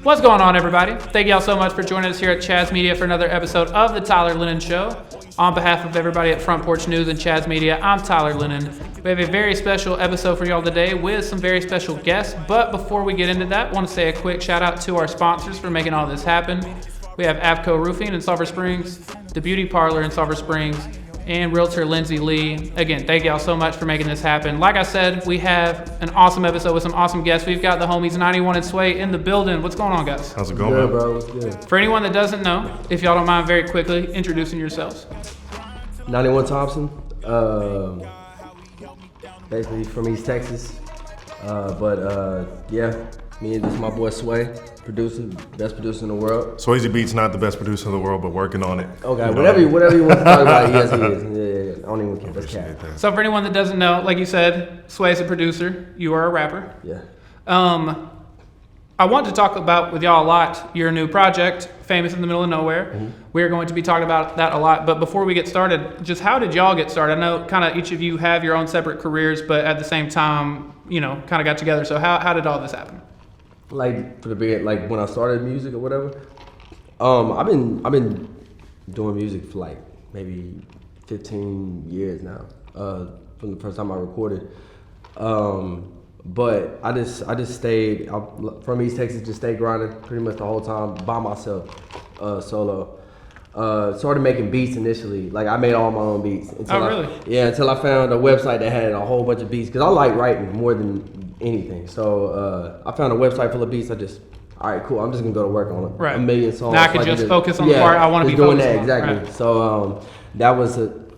What's going on, everybody? Thank y'all so much for joining us here at Chaz Media for another episode of the Tyler Lennon Show. On behalf of everybody at Front Porch News and Chaz Media, I'm Tyler Lennon. We have a very special episode for y'all today with some very special guests. But before we get into that, I want to say a quick shout out to our sponsors for making all this happen. We have Avco Roofing in Sulphur Springs, The Beauty Parlor in Sulphur Springs, and Realtor Lindsay Lee. Again, thank y'all so much for making this happen. Like I said, we have an awesome episode with some awesome guests. We've got the homies 91 and Sway in the building. What's going on, guys? How's it going, good, bro? What's good? For anyone that doesn't know, if y'all don't mind very quickly introducing yourselves. 91 Thompson, basically from East Texas. Yeah, me and this is my boy Sway, producer, best producer in the world. Swayzee Beats not the best producer in the world, but working on it. Okay, whatever you want to talk about, yes, he is. Yeah. I don't even care. That's cat. So for anyone that doesn't know, like you said, Sway's a producer. You are a rapper. Yeah. I want to talk about with y'all a lot your new project, Famous in the Middle of Nowhere. Mm-hmm. We're going to be talking about that a lot. But before we get started, just how did y'all get started? I know kind of each of you have your own separate careers, but at the same time, you know, kind of got together. So how did all this happen? Like for the beginning, like when I started music or whatever. I've been doing music for like maybe 15 years now. From the first time I recorded. But I just stayed from East Texas, just stayed grinding pretty much the whole time by myself, solo. Started making beats initially. Like I made all my own beats. Really? Until I found a website that had a whole bunch of beats. Cause I like writing more than anything. So I found a website full of beats. All right, cool. I'm just gonna go to work on right. a million songs. Now I can just focus on the part I want to be doing focused that on. exactly. Right. So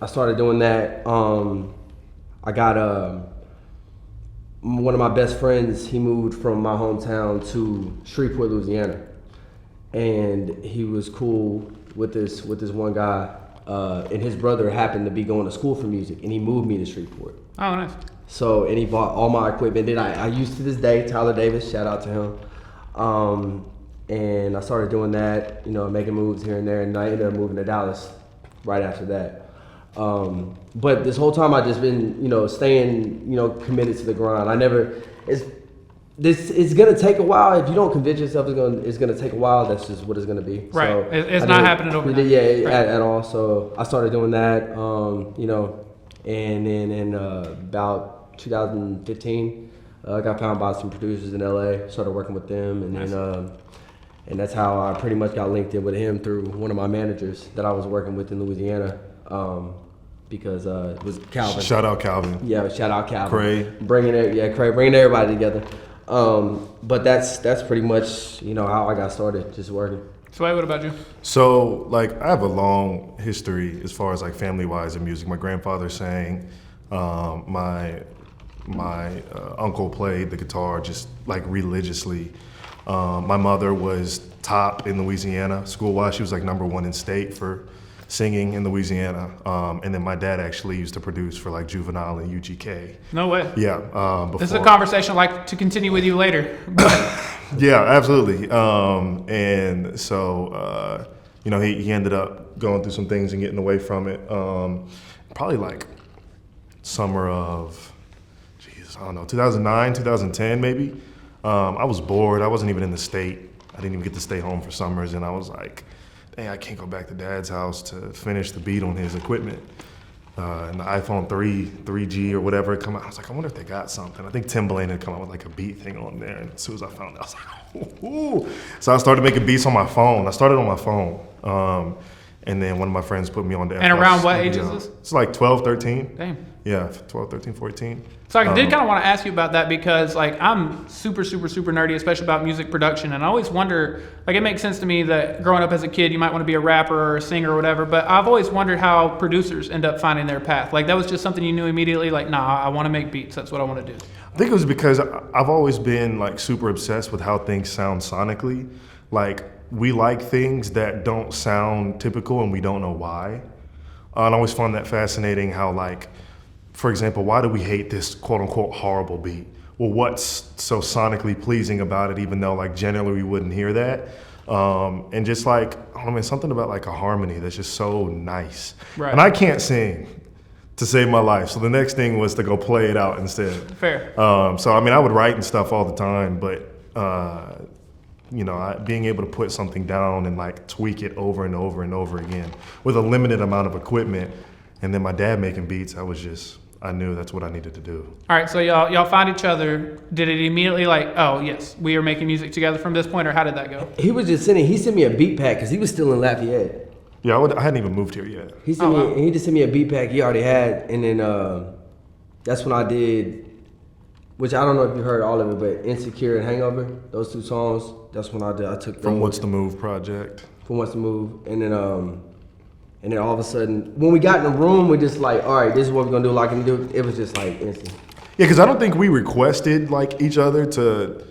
I started doing that. I got one of my best friends, he moved from my hometown to Shreveport, Louisiana. And he was cool with this one guy, and his brother happened to be going to school for music, and he moved me to Shreveport. Oh, nice. So, and he bought all my equipment that I use to this day, Tyler Davis, shout out to him. And I started doing that, you know, making moves here and there, and I ended up moving to Dallas right after that. But this whole time I just been, you know, staying, you know, committed to the grind. It's gonna take a while. If you don't convince yourself it's gonna take a while, that's just what it's gonna be. Right. So it's not happening overnight. Yeah, right. at all. So I started doing that, you know, and then in about 2015, I got found by some producers in LA, started working with them, and nice. then and that's how I pretty much got linked in with him through one of my managers that I was working with in Louisiana. Because it was Calvin. Shout out Calvin. Yeah, shout out Calvin. Cray. Bringing everybody together. But that's pretty much, you know, how I got started, just working. Sway, what about you? So, like, I have a long history as far as like family-wise in music. My grandfather sang. My uncle played the guitar just like religiously. My mother was top in Louisiana school-wise. She was like #1 in state for singing in Louisiana, and then my dad actually used to produce for like Juvenile and UGK. No way. Yeah. This is a conversation I'd like to continue with you later. Yeah, absolutely. And so, you know, he ended up going through some things and getting away from it. Probably like summer of, I don't know, 2009, 2010 maybe. I was bored. I wasn't even in the state. I didn't even get to stay home for summers, and I was like, dang, I can't go back to Dad's house to finish the beat on his equipment. And the iPhone 3G or whatever had come out. I was like, I wonder if they got something. I think Timbaland had come out with like a beat thing on there. And as soon as I found it, I was like, ooh. So I started making beats on my phone. I started on my phone. And then one of my friends put me on the And around what age is this? It's like 12, 13. Damn. Yeah, 12, 13, 14. So I did kind of want to ask you about that because like I'm super nerdy, especially about music production. And I always wonder, like it makes sense to me that growing up as a kid, you might want to be a rapper or a singer or whatever. But I've always wondered how producers end up finding their path. Like that was just something you knew immediately, like, nah, I want to make beats. That's what I want to do. I think it was because I've always been like super obsessed with how things sound sonically. Like we like things that don't sound typical and we don't know why. And I always found that fascinating how like, for example, why do we hate this quote unquote horrible beat? Well, what's so sonically pleasing about it, even though like generally we wouldn't hear that? And just like, I don't know, man, something about like a harmony that's just so nice. Right. And I can't sing to save my life. So the next thing was to go play it out instead. Fair. So, I mean, I would write and stuff all the time, but, being able to put something down and like tweak it over and over and over again with a limited amount of equipment. And then my dad making beats, I knew that's what I needed to do. All right, so y'all find each other. Did it immediately like, oh yes, we are making music together from this point, or how did that go? He was just he sent me a beat pack because he was still in Lafayette. Yeah, I hadn't even moved here yet. He just sent me a beat pack he already had, and then that's when I did, which I don't know if you heard all of it, but Insecure and Hangover, those 2 songs, that's when I took From What's the Move project. From What's the Move, and then all of a sudden, when we got in the room, we just like, all right, this is what we're gonna do, like, and do. It was just like instant. Yeah, because I don't think we requested like each other to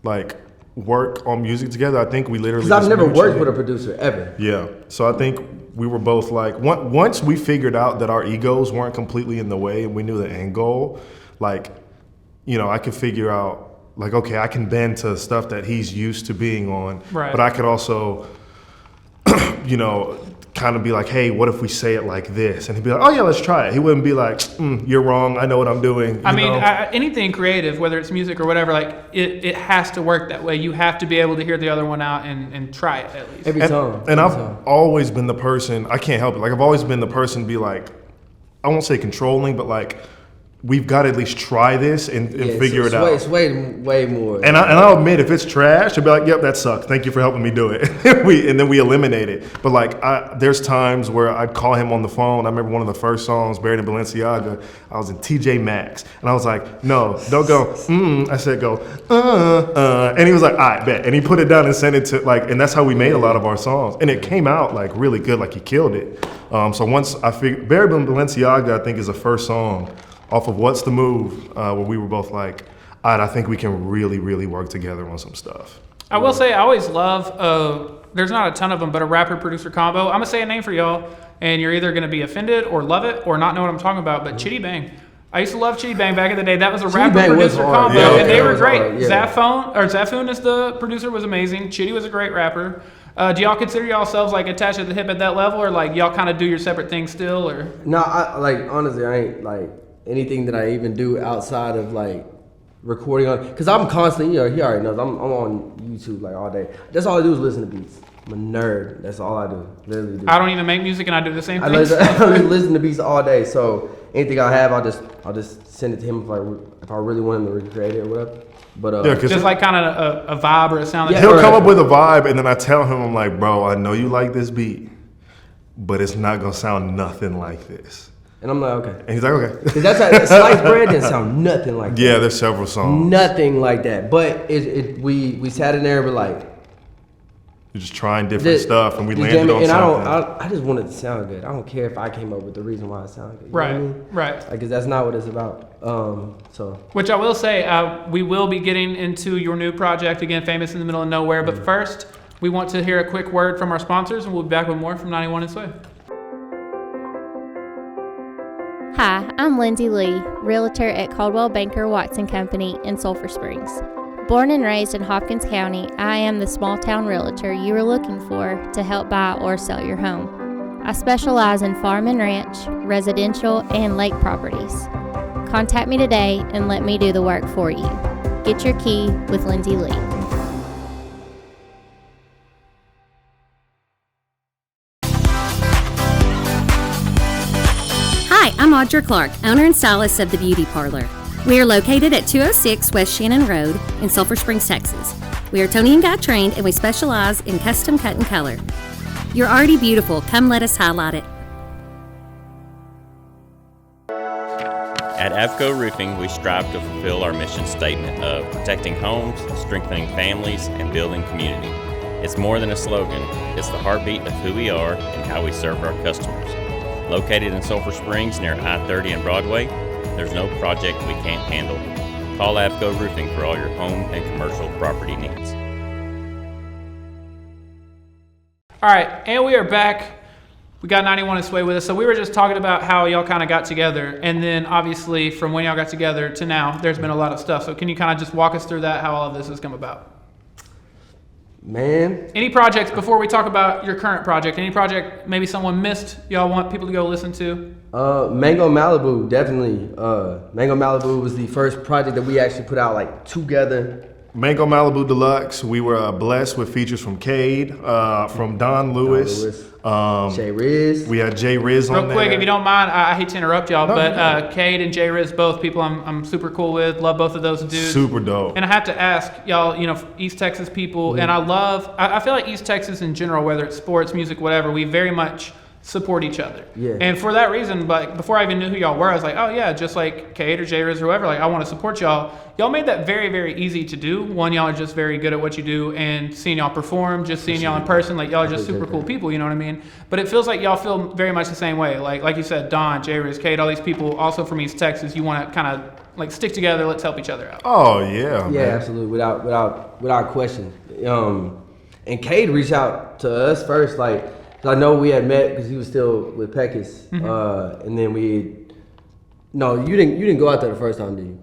like work on music together. I think we literally. Because I've never worked with a producer ever. Yeah, so I think we were both like, once we figured out that our egos weren't completely in the way and we knew the end goal, like, I could figure out like, okay, I can bend to stuff that he's used to being on, right. But I could also, kind of be like, hey, what if we say it like this? And he'd be like, oh yeah, let's try it. He wouldn't be like, you're wrong, I know what I'm doing. I mean, anything creative, whether it's music or whatever, like it has to work that way. You have to be able to hear the other one out and try it at least. Every time. And I've always been the person, I can't help it, like I've always been the person to be like, I won't say controlling, but like, we've got to at least try this and figure it out. It's way more. And I'll admit, if it's trash, I'll be like, yep, that sucked. Thank you for helping me do it. and then we eliminate it. But like, there's times where I'd call him on the phone. I remember one of the first songs, Buried in Balenciaga, I was in TJ Maxx. And I was like, no, don't go, I said, go, And he was like, all right, bet. And he put it down and sent it to like, and that's how we made a lot of our songs. And it came out like really good, like he killed it. So once I figured, Buried in Balenciaga, I think is the first song off of What's the Move, where we were both like, all right, I think we can really, really work together on some stuff. I will say I always love, there's not a ton of them, but a rapper-producer combo. I'm going to say a name for y'all, and you're either going to be offended or love it or not know what I'm talking about, but Chitty Bang. I used to love Chitty Bang back in the day. That was a rapper-producer combo, and they were great. Yeah. Zafoon as the producer was amazing. Chitty was a great rapper. Do y'all consider yourselves like attached at the hip at that level, or like y'all kind of do your separate things still, or? No, honestly, I ain't like anything that I even do outside of like recording on, because I'm constantly, he already knows, I'm on YouTube like all day. That's all I do is listen to beats. I'm a nerd. That's all I do. Literally do. I don't even make music, and I do the same thing. I listen to beats all day. So anything I have, I'll just send it to him if I really want him to recreate it or whatever. But just like kind of a vibe or a sound. Yeah, he'll come up with a vibe, and then I tell him, I'm like, bro, I know you like this beat, but it's not gonna sound nothing like this. And I'm like, okay. And he's like, okay. Because that's how Sliced Bread didn't sound nothing like that. Yeah, there's several songs. Nothing like that. But we sat in there and we're like, you're just trying different stuff, and we landed on something. I just want it to sound good. I don't care if I came up with the reason why it sounded good. You right, know what I mean? right. Because that's not what it's about. Which I will say, we will be getting into your new project again, Famous in the Middle of Nowhere. But first, we want to hear a quick word from our sponsors, and we'll be back with more from 91 and Sway. Hi, I'm Lindsay Lee, realtor at Caldwell Banker Watson Company in Sulphur Springs. Born and raised in Hopkins County, I am the small town realtor you are looking for to help buy or sell your home. I specialize in farm and ranch, residential, and lake properties. Contact me today and let me do the work for you. Get your key with Lindsay Lee. Hi, I'm Audra Clark, owner and stylist of The Beauty Parlor. We are located at 206 West Shannon Road in Sulphur Springs, Texas. We are Tony and Guy trained, and we specialize in custom cut and color. You're already beautiful. Come let us highlight it. At Avco Roofing, we strive to fulfill our mission statement of protecting homes, strengthening families, and building community. It's more than a slogan. It's the heartbeat of who we are and how we serve our customers. Located in Sulphur Springs near I-30 and Broadway, there's no project we can't handle. Call Avco Roofing for all your home and commercial property needs. All right, and we are back. We got 91 and Sway with us. So we were just talking about how y'all kind of got together, and then obviously from when y'all got together to now, there's been a lot of stuff. So can you kind of just walk us through that, how all of this has come about? Man. Any projects, before we talk about your current project, any project maybe someone missed y'all want people to go listen to? Mango Malibu, definitely. Mango Malibu was the first project that we actually put out like together. Mango Malibu Deluxe. We were blessed with features from Cade, from Don Lewis. Jay Riz. We had Jay Riz on there. Real quick, if you don't mind, I hate to interrupt y'all, but Cade and Jay Riz, both people I'm super cool with. Love both of those dudes. Super dope. And I have to ask y'all, East Texas people, and I feel like East Texas in general, whether it's sports, music, whatever, we very much support each other. Yeah. And for that reason, like before I even knew who y'all were, I was like, oh yeah, just like Cade or Jay Riz or whoever, like I want to support y'all. Y'all made that very, very easy to do. One, y'all are just very good at what you do, and seeing y'all perform, just seeing y'all in person, like y'all are just super cool people, you know what I mean? But it feels like y'all feel very much the same way. Like you said, Don, Jay Riz, Cade, all these people also from East Texas, you want to kind of like stick together, let's help each other out. Oh yeah. Yeah, absolutely, without question. And Cade reached out to us first, like. I know we had met because he was still with Peckus, and then you didn't go out there the first time, did you?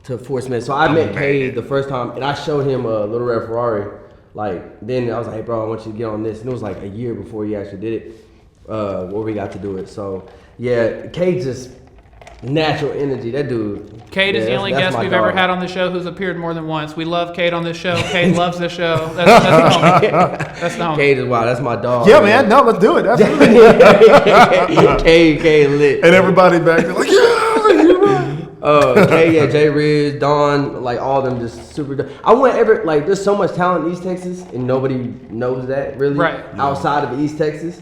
To Fort Smith. So I met Cade the first time, and I showed him a Little Red Ferrari. Like then I was like, hey bro, I want you to get on this, and it was like a year before he actually did it, where we got to do it. So yeah, Cade's just natural energy. That dude. Cade is the only guest we've ever had on the show who's appeared more than once. We love Cade on this show. Cade loves the show. That's the homie. That's the homie. Cade is wild. That's my dog. Yeah, man. No, let's do it. Absolutely. Cade lit. And everybody back there like, yeah, you're right. Cade, yeah, Jay Riz, Don, like all of them just super dope. I want there's so much talent in East Texas and nobody knows that really outside of East Texas.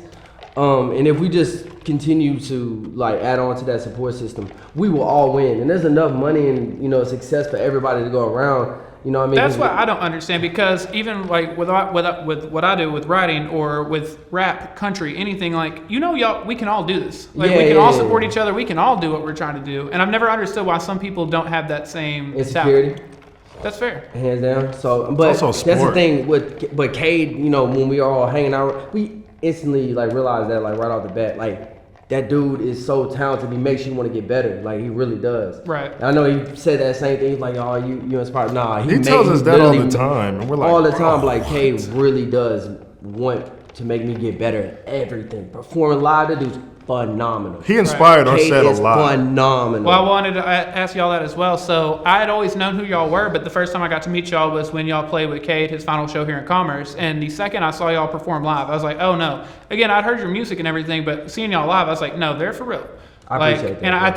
And if we just continue to like add on to that support system, we will all win. And there's enough money and success for everybody to go around. You know what I mean? That's what I don't understand, because even like with what I do with writing or with rap, country, anything, like y'all, we can all do this. Like we can all support each other. We can all do what we're trying to do. And I've never understood why some people don't have that same insecurity. talent. That's fair. Hands down. So, but that's the thing with Cade. When we are all hanging out, we instantly like realize that like right off the bat, like that dude is so talented. He makes you want to get better. Like he really does. Right. And I know he said that same thing. He's like, oh, you inspired. Nah, he tells us that all the time, and we're like, all the time. Like Cade really does want to make me get better at everything. Performing live, that dude's phenomenal. He inspired our set a lot. Phenomenal. Well, I wanted to ask y'all that as well. So I had always known who y'all were, but the first time I got to meet y'all was when y'all played with Cade, his final show here in Commerce. And the second I saw y'all perform live, I was like, oh no. Again, I'd heard your music and everything, but seeing y'all live, I was like, no, they're for real. I appreciate that. And I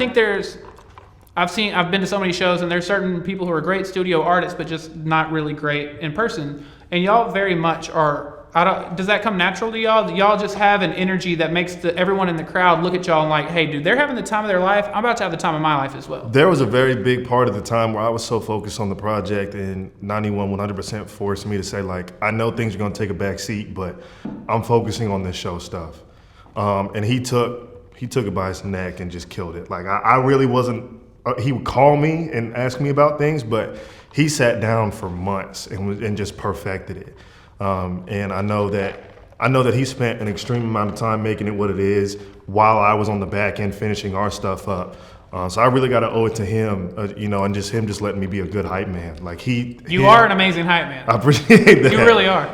think I've been to so many shows, and there's certain people who are great studio artists, but just not really great in person. And y'all very much are. Does that come natural to y'all? Do y'all just have an energy that makes everyone in the crowd look at y'all and like, hey, dude, they're having the time of their life. I'm about to have the time of my life as well. There was a very big part of the time where I was so focused on the project, and 100% forced me to say, like, I know things are going to take a back seat, but I'm focusing on this show stuff. And he took it by his neck and just killed it. Like, I really wasn't, he would call me and ask me about things, but he sat down for months and just perfected it. And I know that he spent an extreme amount of time making it what it is while I was on the back end finishing our stuff up. So I really got to owe it to him, and just him just letting me be a good hype man. Like You are an amazing hype man. I appreciate that. You really are.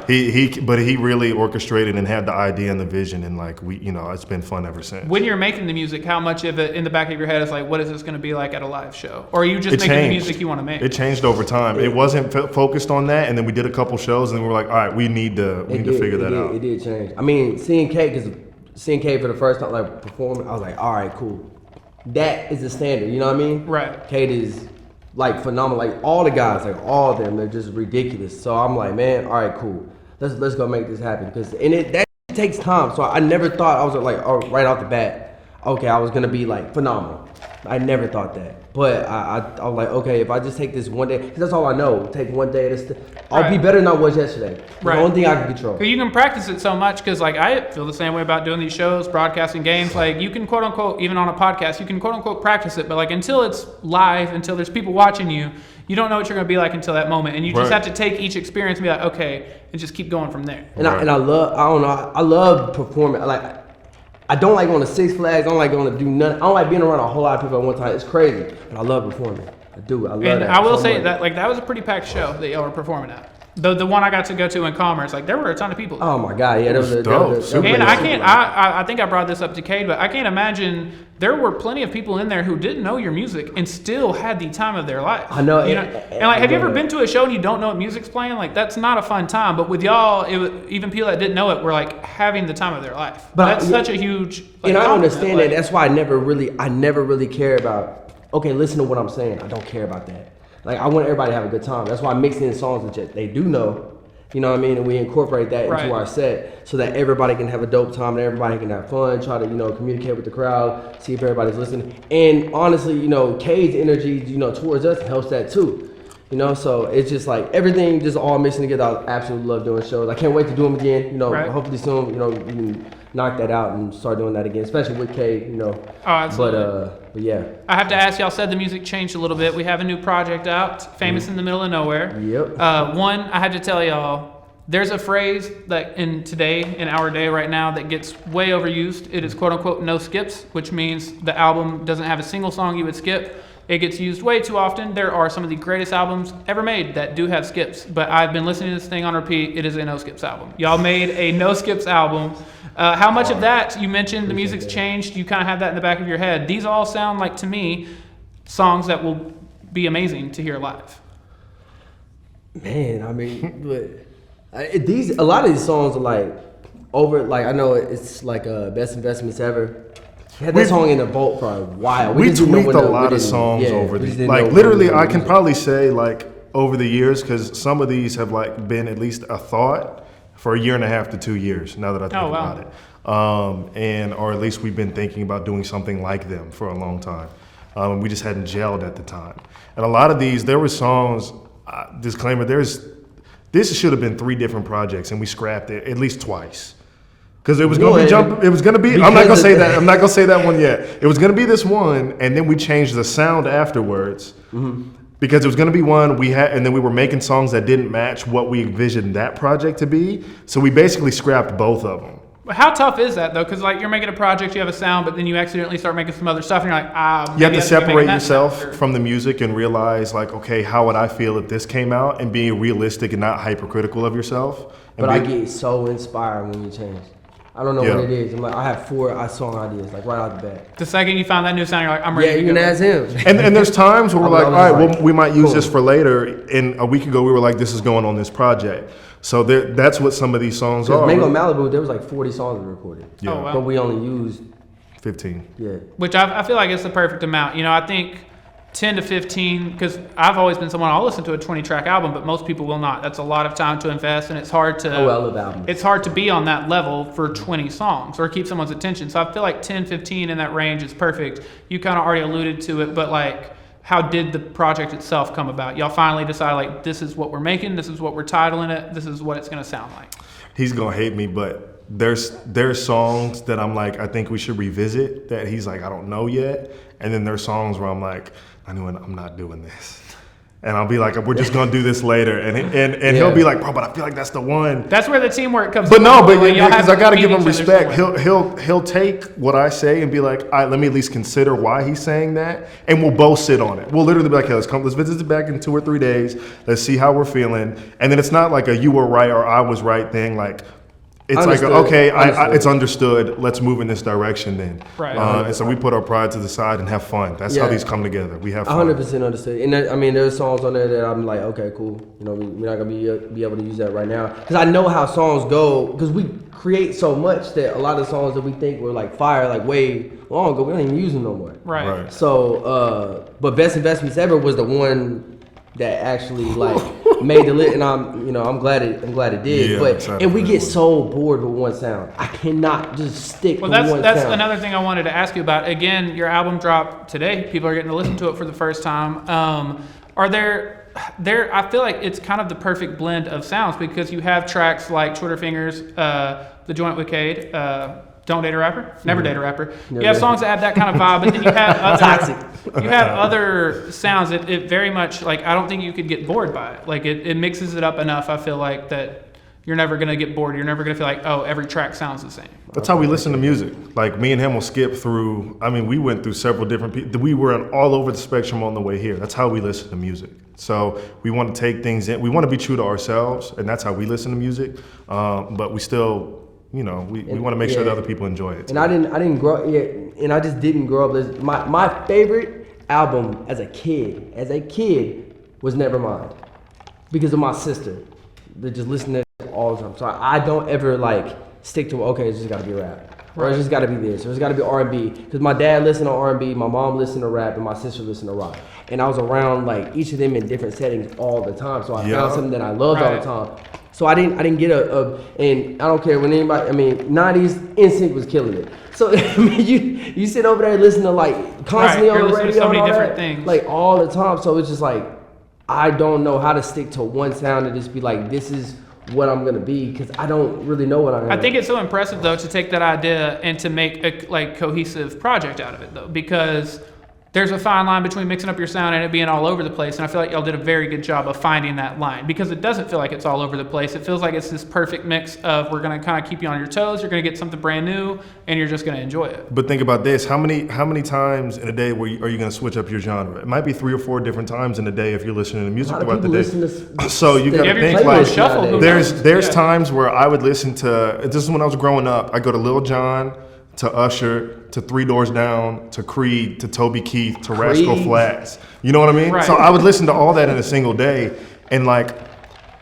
But he really orchestrated and had the idea and the vision, and like it's been fun ever since. When you're making the music, how much of it in the back of your head is like, what is this going to be like at a live show? Or are you just making the music you want to make? It changed over time. It wasn't focused on that, and then we did a couple shows, and then we were like, all right, we need to figure that out. It did change. I mean, seeing Cade for the first time, like performing, I was like, all right, cool. That is the standard, you know what I mean? Right. Cade is like phenomenal. Like all the guys, like all of them, they're just ridiculous. So I'm like, man, all right, cool. Let's go make this happen. That takes time. So I never thought I was like, right off the bat, okay, I was gonna be like phenomenal. I never thought that. But I was like, okay, if I just take this one day, because that's all I know. Take one day, I'll be better than I was yesterday. Right. The only thing I can control. You can practice it so much, because like I feel the same way about doing these shows, broadcasting games. Like you can quote unquote, even on a podcast, you can quote unquote practice it, but like until it's live, until there's people watching you, you don't know what you're going to be like until that moment, and you just have to take each experience and be like, okay, and just keep going from there. And I love performing. I don't like going to Six Flags. I don't like going to do nothing. I don't like being around a whole lot of people at one time. It's crazy, but I love performing. I do. I love that. And I will say that like that was a pretty packed show that y'all were performing at. The one I got to go to in Commerce, like there were a ton of people. Oh my God, yeah, that was dope. And I think I brought this up to Cade, but I can't imagine there were plenty of people in there who didn't know your music and still had the time of their life. I know. You know? And like, have you ever been to a show and you don't know what music's playing? Like, that's not a fun time. But with y'all, even people that didn't know it were like having the time of their life. But that's such a huge. Like, and I understand that. That's why I never really care about. Okay, listen to what I'm saying. I don't care about that. Like, I want everybody to have a good time. That's why I mix in songs that they do know. You know what I mean? And we incorporate that into our set so that everybody can have a dope time and everybody can have fun, try to, communicate with the crowd, see if everybody's listening. And honestly, Cade's energy, towards us helps that too. So it's just like everything just all mixing together. I absolutely love doing shows. I can't wait to do them again. Hopefully soon, we can knock that out and start doing that again, especially with Cade, Oh, absolutely. But yeah. I have to ask, y'all said the music changed a little bit. We have a new project out, Famous in the Middle of Nowhere. Yep. One, I had to tell y'all, there's a phrase that in our day right now, that gets way overused. It is quote unquote no skips, which means the album doesn't have a single song you would skip. It gets used way too often. There are some of the greatest albums ever made that do have skips, but I've been listening to this thing on repeat. It is a no skips album. Y'all made a no skips album. How much of that, you mentioned the music's changed, you kind of have that in the back of your head. These all sound like, to me, songs that will be amazing to hear live. Man, I mean, a lot of these songs are like I know it's like Best Investments Ever. Had that song in the vault for a while. We tweaked a lot of songs over the like literally I can probably say like over the years, because some of these have like been at least a thought for 1.5 to 2 years now that I think about it. Or at least we've been thinking about doing something like them for a long time. We just hadn't gelled at the time. And a lot of these, there were songs, disclaimer, this should have been 3 different projects and we scrapped it at least twice. Because it was going to be I'm not going to say that. I'm not going to say that one yet. It was going to be this one, and then we changed the sound afterwards. Mm-hmm. Because it was going to be one and then we were making songs that didn't match what we envisioned that project to be. So we basically scrapped both of them. How tough is that though? Because like you're making a project, you have a sound, but then you accidentally start making some other stuff, and you're like, you have to separate yourself from the music and realize like, okay, how would I feel if this came out, and being realistic and not hypercritical of yourself. But I get so inspired when you change. I don't know what it is. I'm like, I have 4 song ideas, like right out the bat. The second you found that new sound, you're like, I'm ready to go. Yeah, you can ask him. And there's times where we're like, all right, well, we might use this for later. And a week ago, we were like, this is going on this project. So that's what some of these songs are. Mango Malibu, there was like 40 songs we recorded. Yeah. Oh, wow. But we only used 15. Yeah. Which I feel like it's the perfect amount. I think 10 to 15, because I've always been someone, I'll listen to a 20-track album, but most people will not. That's a lot of time to invest, and it's hard to I love albums. It's hard to be on that level for 20 songs or keep someone's attention. So I feel like 10, 15 in that range is perfect. You kind of already alluded to it, but like, how did the project itself come about? Y'all finally decided like, this is what we're making, this is what we're titling it, this is what it's going to sound like. He's going to hate me, but there's songs that I'm like, I think we should revisit, that he's like, I don't know yet. And then there's songs where I'm like, I knew I'm not doing this. And I'll be like, we're just gonna do this later. And he'll be like, bro, but I feel like that's the one. That's where the teamwork comes. But no, because I gotta give him respect. He'll take what I say and be like, all right, let me at least consider why he's saying that, and we'll both sit on it. We'll literally be like, hey, let's visit it back in 2 or 3 days. Let's see how we're feeling. And then it's not like a you were right or I was right thing. Like, it's understood. Like, okay, it's understood. Let's move in this direction then. Right. And so we put our pride to the side and have fun. That's how these come together. We have fun. 100% understood. And there's songs on there that I'm like, okay, cool. We're not going to be able to use that right now. Because I know how songs go. Because we create so much that a lot of songs that we think were like fire, like way long ago, we don't even use them no more. Right. So, but Best Investments Ever was the one that actually like made the list, and I'm glad it did. Yeah, and we get so bored with one sound. I cannot just stick with one sound. That's another thing I wanted to ask you about. Again, your album dropped today. People are getting to listen to it for the first time. Are there I feel like it's kind of the perfect blend of sounds, because you have tracks like Twitter Fingers, The Joint with Cade, Don't Date a Rapper, Never Date a Rapper. You have songs that have that kind of vibe, but then you have other sounds that it very much, like, I don't think you could get bored by it. Like, it mixes it up enough, I feel like, that You're never going to get bored. You're never going to feel like, oh, every track sounds the same. That's how we listen to music. Like me and him will skip through. I mean, we went through several different people. We were all over the spectrum on the way here. That's how we listen to music. So we want to take things in. We want to be true to ourselves, and that's how we listen to music. But we still, we want to make sure that other people enjoy it too. And I didn't grow. Yeah, and I just didn't grow up. My favorite album as a kid was Nevermind, because of my sister. They just listen to it all the time. So I don't ever like stick to, okay, it's just got to be rap, or it's just got to be this, or it's got to be R&B. Because my dad listened to R&B, my mom listened to rap, and my sister listened to rock. And I was around like each of them in different settings all the time. So I found something that I loved all the time. So I didn't get and I don't care when anybody. I mean, 90s NSYNC was killing it. So I mean, you sit over there and listen to like constantly on the radio, so many and all different that, things, like all the time. So it's just like I don't know how to stick to one sound and just be like, this is what I'm gonna be, because I don't really know what I'm gonna I think it's so impressive though to take that idea and to make a cohesive project out of it though, because there's a fine line between mixing up your sound and it being all over the place, and I feel like y'all did a very good job of finding that line, because it doesn't feel like it's all over the place. It feels like it's this perfect mix of, we're gonna kind of keep you on your toes, you're gonna get something brand new, and you're just gonna enjoy it. But think about this: how many times in a day are you gonna switch up your genre? It might be 3 or 4 different times in a day if you're listening to music throughout the day. So you gotta think like shuffle. There's times where I would listen to. This is when I was growing up. I go to Lil Jon, to Usher, to Three Doors Down, to Creed, to Toby Keith, to Rascal Flatts. You know what I mean? Right. So I would listen to all that in a single day, and like,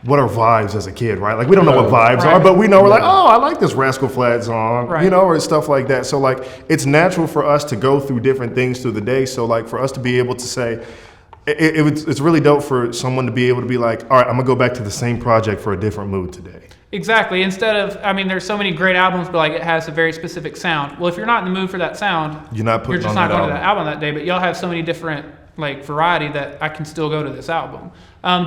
what are vibes as a kid, right? Like, we don't know what vibes are, but we know we're like, oh, I like this Rascal Flatts song, or stuff like that. So like, it's natural for us to go through different things through the day. So like, for us to be able to say, it's really dope for someone to be able to be like, all right, I'm gonna go back to the same project for a different mood today. Exactly. Instead of, there's so many great albums, but like it has a very specific sound. Well, if you're not in the mood for that sound, you're just not going to that album that day. But y'all have so many different like variety that I can still go to this album.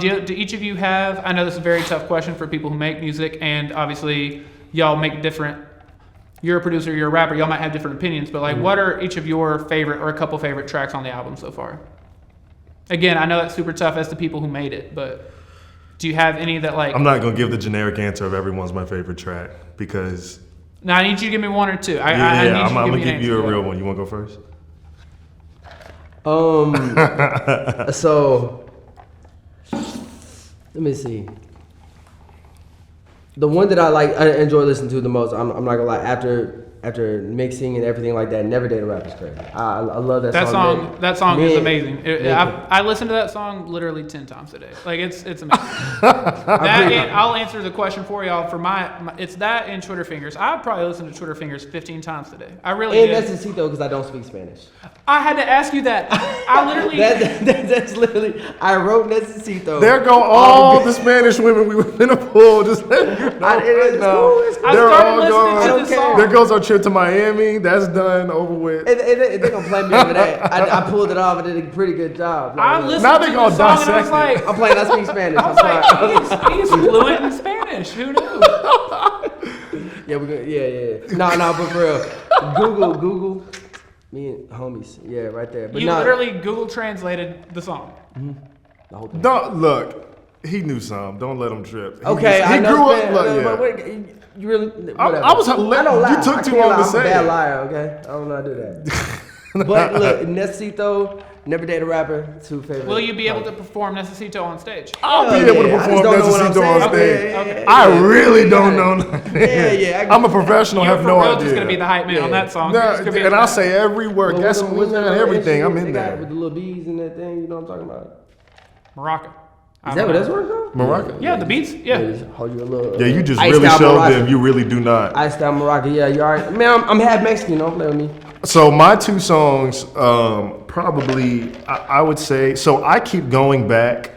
Do each of you have? I know this is a very tough question for people who make music, and obviously y'all make different. You're a producer, you're a rapper. Y'all might have different opinions, but like, what are each of your favorite or a couple favorite tracks on the album so far? Again, I know that's super tough as the people who made it, but. Do you have any that like... I'm not going to give the generic answer of everyone's my favorite track, because... No, I need you to give me one or two. I'm going to give you a real one. You want to go first? So, let me see. The one that I enjoy listening to the most, I'm not going to lie, after mixing and everything like that, Never Date a Rap is crazy. I love that song. That song is amazing. I listen to that song literally 10 times a day. Like, it's amazing. I'll answer the question for y'all. For my it's that and Twitter Fingers. I probably listen to Twitter Fingers 15 times today. I really do. And Necesito, because I don't speak Spanish. I had to ask you that. I literally... that's literally... I wrote Necesito. There go all the Spanish women we were in a pool. Just letting you know. They're all gone. There goes our trip to Miami. That's done, over with. And they're going to play me over that. I pulled it off and did a pretty good job. I listened to the song and I was like... I'm playing, I speak Spanish. I was like, he's fluent in Spanish. Who knew? No, but for real. Google. Me and homies. Yeah, right there. But you literally Google translated the song. Mm-hmm. The whole thing. Don't, look. He knew some. Don't let him trip. I grew up. Look, you really? I was. You took too long to say. I'm a bad liar. Okay, I don't know how to do that. But look, Necesito, Never Date a Rapper, 2 favorites. Will you be able to perform Necesito on stage? I'll be able to perform Necesito on stage. Okay. I really don't know nothing. Yeah. I'm a professional. Have no idea. You're just gonna be the hype man on that song. And I'll say every word. Guess what? Everything. I'm in there with the little bees and that thing. You know what I'm talking about? Morocco. Is that what that's word called? Morocco. Yeah, the beats. Yeah. Hold you a little. Yeah, you just really showed Morocco. them you really do not. Iced out Morocco. Yeah, you alright. Man, I'm half Mexican. Don't play with me. So my 2 songs, probably I would say. So I keep going back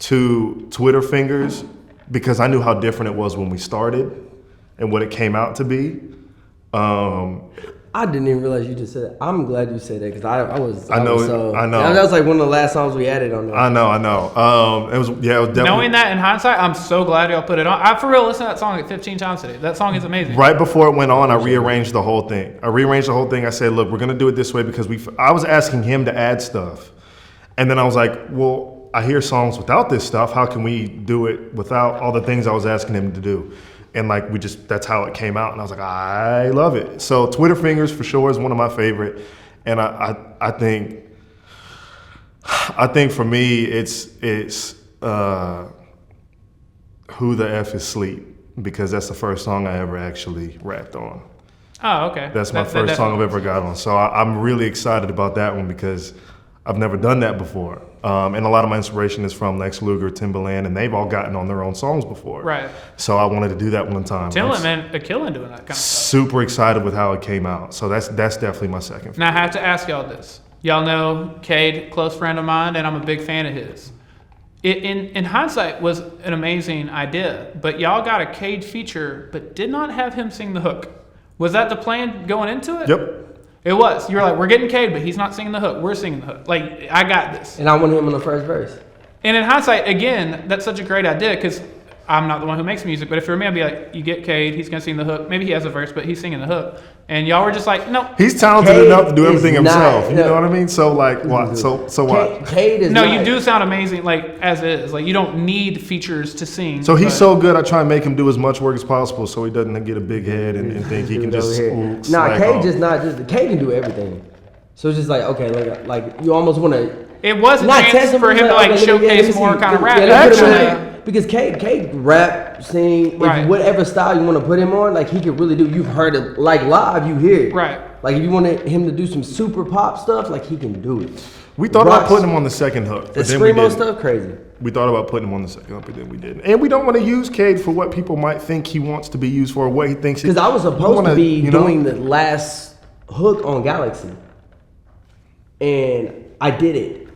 to Twitter Fingers because I knew how different it was when we started and what it came out to be. I didn't even realize you just said that. I'm glad you said that because I know. That was like one of the last songs we added on there. I know. It was definitely. Knowing that in hindsight, I'm so glad y'all put it on. I for real listened to that song like 15 times today. That song is amazing. Right before it went on, I rearranged the whole thing. I said, look, we're gonna do it this way because I was asking him to add stuff, and then I was like, well, I hear songs without this stuff. How can we do it without all the things I was asking him to do? And like that's how it came out. And I was like, I love it. So Twitter Fingers for sure is one of my favorite. And I think for me it's Who the F is Sleep, because that's the first song I ever actually rapped on. Oh, okay. That's my first song I've ever got on. So I'm really excited about that one because I've never done that before. And a lot of my inspiration is from Lex Luger, Timbaland, and they've all gotten on their own songs before. Right. So I wanted to do that one time. Timbaland, man, a killing doing that kind of stuff. Super excited with how it came out. So that's definitely my second. Now I have to ask y'all this. Y'all know Cade, close friend of mine, and I'm a big fan of his. It, in hindsight, was an amazing idea, but y'all got a Cade feature, but did not have him sing the hook. Was that the plan going into it? Yep. It was. You were like, we're getting Cade, but he's not singing the hook. We're singing the hook. Like, I got this. And I wanted him on the first verse. And in hindsight, again, that's such a great idea because I'm not the one who makes music, but if you're me, I'd be like, you get Cade, he's going to sing the hook. Maybe he has a verse, but he's singing the hook. And y'all were just like, no. He's talented Cade enough to do everything himself. You no. know what I mean? So like, what? So what? Cade is No, not, you do sound amazing, like, as is. Like, you don't need features to sing. So he's but- so good, I try and make him do as much work as possible so he doesn't get a big head and think he can just Nah, slack Cade off. Cade can do everything. So it's just like, okay, like you almost want to. It was a Not chance test him, for him to, but like, okay, let me showcase see. more kind of Yeah, rap. let's put him Actually, in. Because Cade rap, sing, Right. if whatever style you want to put him on, like he could really do. You've heard it, like live, you hear it. Right. Like if you wanted him to do some super pop stuff, like he can do it. We thought about Rocks- putting him on the second hook, The but then we screamo didn't. stuff, crazy. We thought about putting him on the second hook, but then we didn't. And we don't want to use Cade for what people might think he wants to be used for, or what he thinks. Because I was supposed to wanna, be you know? doing the last hook on Galaxy, and I did it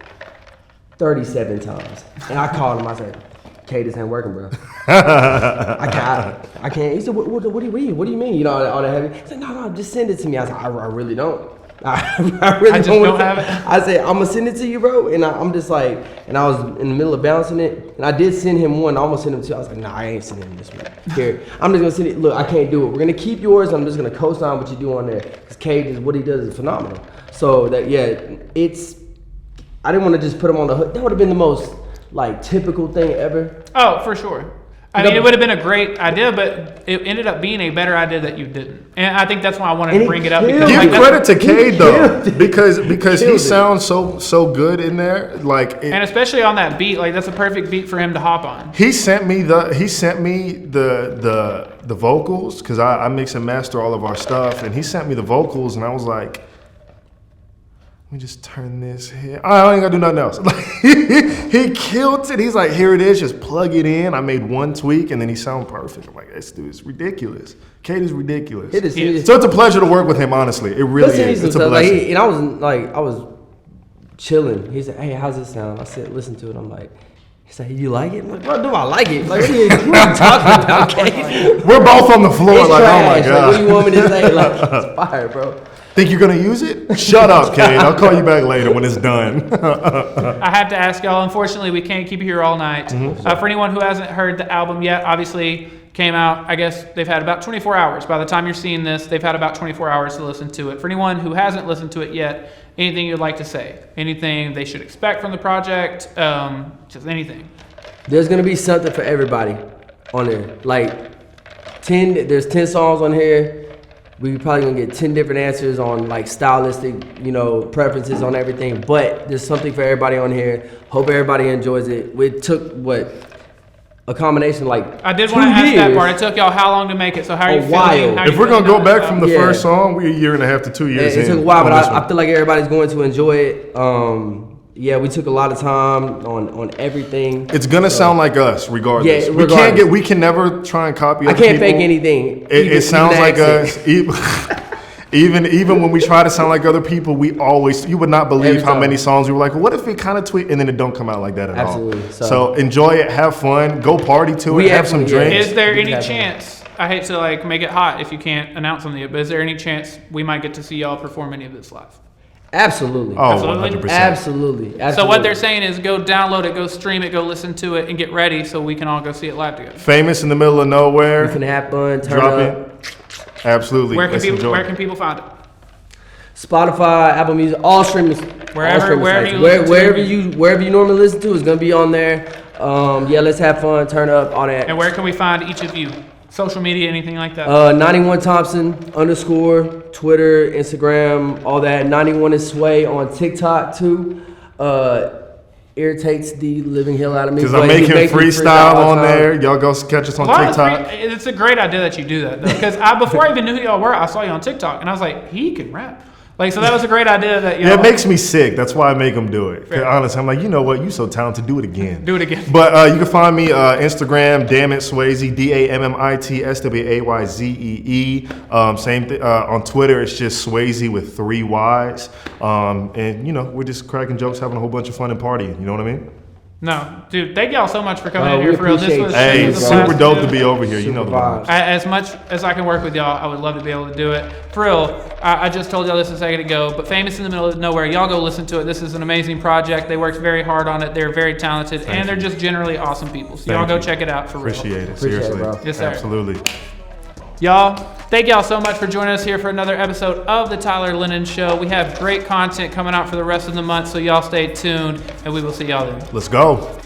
37 times. And I called him. I said, "Cade, this ain't working, bro. I can't." He said, "What do you mean? What do you mean? You know, all that heavy." He said, "No, just send it to me." I said, "I really don't. I really I just don't have it." I said, "I'm gonna send it to you, bro." And I'm just like, and I was in the middle of bouncing it, and I did send him one. I almost sent him two. I was like, "Nah, I ain't sending him this one. Here, I'm just gonna send it. Look, I can't do it. We're gonna keep yours. I'm just gonna co-sign what you do on there because Cade is what he does is phenomenal. So that I didn't want to just put him on the hook. That would have been the most like typical thing ever. Oh, for sure. I mean, it would have been a great idea, but it ended up being a better idea that you didn't. And I think that's why I wanted And to he bring it up. killed Because Give like, credit to He Cade though, killed it. because he Killed it. sounds so good in there. Like and especially on that beat, like that's a perfect beat for him to hop on. he sent me the vocals because I mix and master all of our stuff, and he sent me the vocals, and I was like, let me just turn this here. I ain't gonna do nothing else. He killed it. He's like, here it is, just plug it in. I made one tweak, and then he sounded perfect. I'm like, this dude is ridiculous. Cade is ridiculous. It is. So it's a pleasure to work with him, honestly. It really is. It's a blessing. And I was chilling. He said, "Hey, how's this sound?" I said, "Listen to it." I'm like, he said, "You like it?" I'm like, "Bro, do I like it? Like, what are you talking about, Cade? We're both on the floor It's like, trash. oh my Like, God. what do you want me to say? Like, it's fire, bro." Think you're gonna use it? Shut up, Cade. I'll call you back later when it's done. I have to ask y'all, unfortunately, we can't keep you here all night. For anyone who hasn't heard the album yet, obviously came out, I guess they've had about 24 hours. By the time you're seeing this, they've had about 24 hours to listen to it. For anyone who hasn't listened to it yet, anything you'd like to say? Anything they should expect from the project? Just anything. There's gonna be something for everybody on there. Like there's 10 songs on here. We probably gonna get 10 different answers on like stylistic, preferences on everything. But there's something for everybody on here. Hope everybody enjoys it. It took a combination of like I did 2 want to ask that years. part. It took y'all how long to make it? So how are you A feeling? while. How are If you we're gonna feeling go about back from the Yeah. first song, we're a year and a half to 2 years It in. took a while, but on this I one. feel like everybody's going to enjoy it. We took a lot of time on everything. It's gonna sound like us, regardless. Yeah, We can never try and copy. I other can't people. fake anything. It sounds the like accent. us. Even when we try to sound like other people, you would not believe Every how time. many songs we were like, well, what if we kind of tweak, and then it don't come out like that at Absolutely. all. So- So enjoy it, have fun, go party to We it, have some absolutely- drinks. Is there We any have chance, I hate to like make it hot if you can't announce something yet, but is there any chance we might get to see y'all perform any of this live? Absolutely. Oh, Absolutely. 100%. Absolutely. So what they're saying is go download it, go stream it, go listen to it, and get ready so we can all go see it live together. Famous in the middle of nowhere. You can have fun, turn Drop up. it. Absolutely. Where can Let's people enjoy. Where can people find it? Spotify, Apple Music, all streaming. Wherever you normally listen to is gonna be on there. Let's have fun, turn up, all that. And where can we find each of you? Social media, anything like that? 91 Thompson _ Twitter, Instagram, all that. 91 is Sway on TikTok too. Irritates the living hell out of me. Because I'm making freestyle on there. Y'all go catch us on TikTok. It's a great idea that you do that, though. Because before I even knew who y'all were, I saw you on TikTok, and I was like, he can rap. Like, so that was a great idea that it makes me sick. That's why I make them do it. Honestly, I'm like, you know what? You so talented. Do it again. Do it again. But you can find me Instagram, Damn It Swayzee, DAMMITSWAYZEE. Same thing on Twitter. It's just Swayzee with 3 Y's. And we're just cracking jokes, having a whole bunch of fun and partying. You know what I mean? No, dude, thank y'all so much for coming in here for real. This was super dope to be over here. You know the vibes. As much as I can work with y'all, I would love to be able to do it. For real, I just told y'all this a second ago, but Famous in the Middle of Nowhere, y'all go listen to it. This is an amazing project. They worked very hard on it. They're very talented, and they're just generally awesome people. So y'all go check it out for real. Appreciate it, seriously. Yes, sir. Absolutely. Y'all, thank y'all so much for joining us here for another episode of the Tyler Lennon Show. We have great content coming out for the rest of the month, so y'all stay tuned, and we will see y'all then. Let's go.